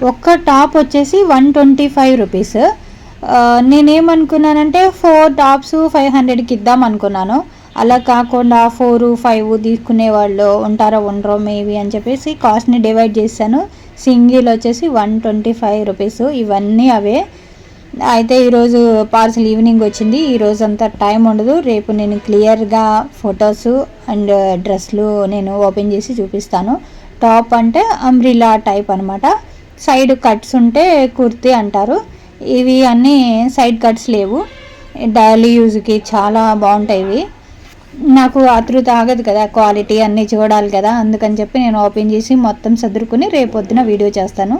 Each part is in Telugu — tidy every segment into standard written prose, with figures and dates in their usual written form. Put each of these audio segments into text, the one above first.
ఒక్క టాప్ వచ్చేసి 125 రూపీస్. నేనేమనుకున్నానంటే 4 టాప్స్ 500కి ఇద్దాం అనుకున్నాను. అలా కాకుండా 4, 5 తీసుకునే వాళ్ళు ఉంటారో ఉండరో మేబీ అని చెప్పేసి కాస్ట్ని డివైడ్ చేశాను. సింగిల్ వచ్చేసి 125 రూపీస్. ఇవన్నీ అవే. అయితే ఈరోజు పార్సల్ ఈవినింగ్ వచ్చింది. ఈరోజు అంతా టైం ఉండదు. రేపు నేను క్లియర్గా ఫొటోస్ అండ్ డ్రెస్లు నేను ఓపెన్ చేసి చూపిస్తాను. టాప్ అంటే అంబ్రిలా టైప్ అనమాట. సైడ్ కట్స్ ఉంటే కుర్తీ అంటారు. ఇవి అన్నీ సైడ్ కట్స్ లేవు. డైలీ యూజ్కి చాలా బాగుంటాయి ఇవి. నాకు ఆతృత ఆగదు కదా, క్వాలిటీ అన్నీ చూడాలి కదా, అందుకని చెప్పి నేను ఓపెన్ చేసి మొత్తం సదురుకుని రేపొద్దున వీడియో చేస్తాను.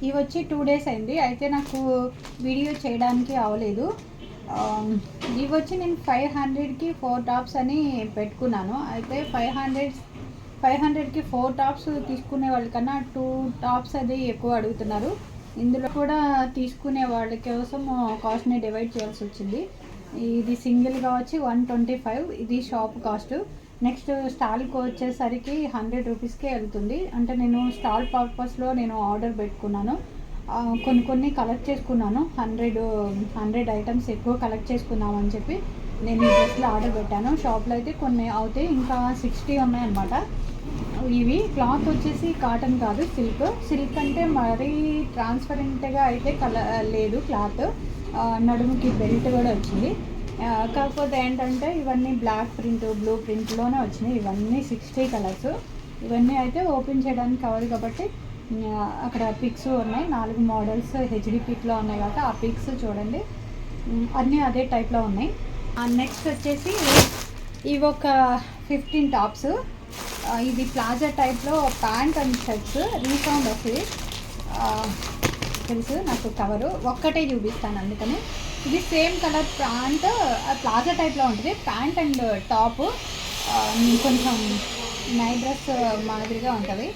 ఇవి వచ్చి 2 డేస్ అయింది. అయితే నాకు వీడియో చేయడానికి అవ్వలేదు. ఇవి వచ్చి నేను 500కి 4 టాప్స్ అని పెట్టుకున్నాను. అయితే 500కి 4 టాప్స్ తీసుకునే వాళ్ళకన్నా 2 టాప్స్ అది ఎక్కువ అడుగుతున్నారు. ఇందులో కూడా తీసుకునే వాళ్ళ కోసం కాస్ట్ని డివైడ్ చేయాల్సి వచ్చింది. ఇది సింగిల్గా వచ్చి 125, ఇది షాప్ కాస్ట్. నెక్స్ట్ స్టాల్కి వచ్చేసరికి 100 రూపీస్కే వెళ్తుంది. అంటే నేను స్టాల్ పర్పస్లో నేను ఆర్డర్ పెట్టుకున్నాను. కొన్ని కలెక్ట్ చేసుకున్నాను. 100 ఐటమ్స్ ఎక్కువ కలెక్ట్ చేసుకుందామని చెప్పి నేను ఈ డ్రెస్లో ఆర్డర్ పెట్టాను. షాప్లో అయితే కొన్ని అవుతాయి, ఇంకా 60 ఉన్నాయన్నమాట. ఇవి క్లాత్ వచ్చేసి కాటన్ కాదు, సిల్క్ అంటే మరీ ట్రాన్స్పరెంట్గా అయితే లేదు క్లాత్. నడుముకి బెల్ట్ కూడా వచ్చింది. కాకపోతే ఏంటంటే ఇవన్నీ బ్లాక్ ప్రింట్, బ్లూ ప్రింట్లోనే వచ్చినాయి. ఇవన్నీ 60 కలర్స్. ఇవన్నీ అయితే ఓపెన్ చేయడానికి కావాలి కాబట్టి అక్కడ పిక్స్ ఉన్నాయి. 4 మోడల్స్ హెచ్డి పిక్లో ఉన్నాయి కాబట్టి ఆ పిక్స్ చూడండి, అన్నీ అదే టైప్లో ఉన్నాయి. నెక్స్ట్ వచ్చేసి ఇవి ఒక 15 టాప్స్. ఇది ప్లాజా టైప్లో pant and shirts. Resound of it తెలుసు నాకు, కవరు ఒక్కటే చూపిస్తాను అందుకని. ఇది సేమ్ కలర్ ప్యాంట్, ప్లాజా టైప్లో ఉంటుంది. ప్యాంట్ అండ్ టాప్ కొంచెం నైట్ డ్రెస్ మాదిరిగా ఉంటుంది,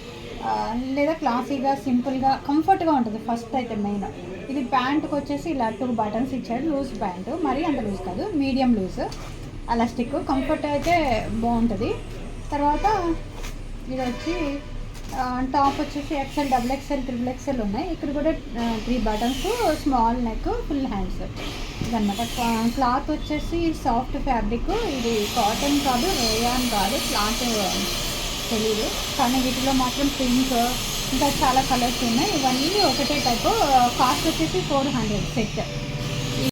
లేదా క్లాసీగా సింపుల్గా కంఫర్ట్గా ఉంటుంది. ఫస్ట్ అయితే మెయిన్ ఇది ప్యాంట్కి వచ్చేసి ఇలా 2 బటన్స్ ఇచ్చాడు. లూజ్ ప్యాంటు, మరీ అంత లూజ్ కాదు, మీడియం లూజ్, ఎలాస్టిక్, కంఫర్ట్ అయితే బాగుంటుంది. తర్వాత ఇది వచ్చి టాప్ వచ్చేసి ఎక్సెల్, XXL, XXL ఉన్నాయి. ఇక్కడ కూడా 3 buttons, small neck, full hands ఇదన్నమాట. క్లాత్ వచ్చేసి సాఫ్ట్ ఫ్యాబ్రిక్. ఇది కాటన్ కాదు, రేయాన్ కాదు, క్లాత్ తెలీదు, కానీ వీటిలో మాత్రం పింక్ ఇంకా చాలా కలర్స్ ఉన్నాయి. ఇవన్నీ ఒకటే టైపు. కాస్ట్ వచ్చేసి 400 సెట్.